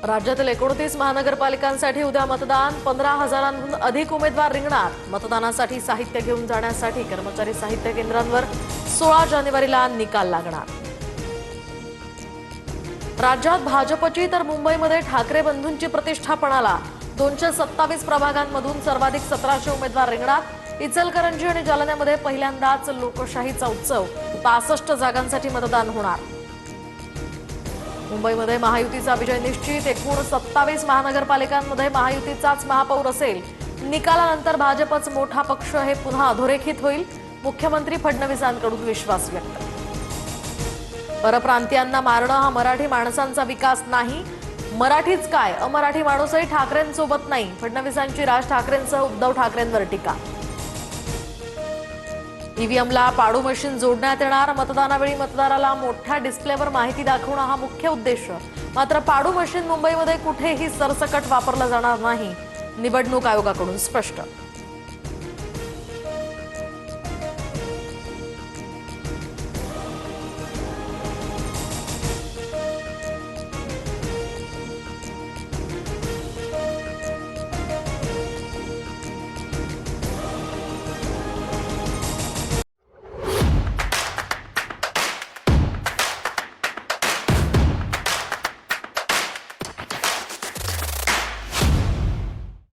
राज्यातील 29 महानगरपालिकांसाठी उद्या मतदान. 15,000हून अधिक उमेदवार रिंगणार. मतदानासाठी साहित्य घेऊन जाण्यासाठी कर्मचारी साहित्य केंद्रांवर 16 जानेवारीला निकाल लागणार. राज्यात भाजपची तर मुंबईमध्ये ठाकरे बंधूंची प्रतिष्ठा पणाला. 227 प्रभागांमधून सर्वाधिक 1700 उमेदवार रिंगणार. इचलकरंजी आणि जालन्यामध्ये पहिल्यांदाच लोकशाहीचा उत्सव. 65 जागांसाठी मतदान होणार. मुंबईमध्ये महायुतीचा विजय निश्चित. एकूण 27 महानगरपालिकांमध्ये महायुतीचाच महापौर असेल. निकालानंतर भाजपच मोठा पक्ष हे पुन्हा अधोरेखित होईल. मुख्यमंत्री फडणवीसांकडून विश्वास व्यक्त. परप्रांतीयांना मारणं हा मराठी माणसांचा विकास नाही. मराठीच काय, अमराठी माणूसही ठाकरेंसोबत नाही. फडणवीसांची राज ठाकरेंसह उद्धव ठाकरेंवर टीका. ईव्हीएमला पाडू मशीन जोडण्यात येणार. मतदानावेळी मतदाराला मोठ्या डिस्प्लेवर माहिती दाखवणं हा मुख्य उद्देश. मात्र पाडू मशीन मुंबईमध्ये कुठेही सरसकट वापरलं जाणार नाही. निवडणूक आयोगाकडून स्पष्ट.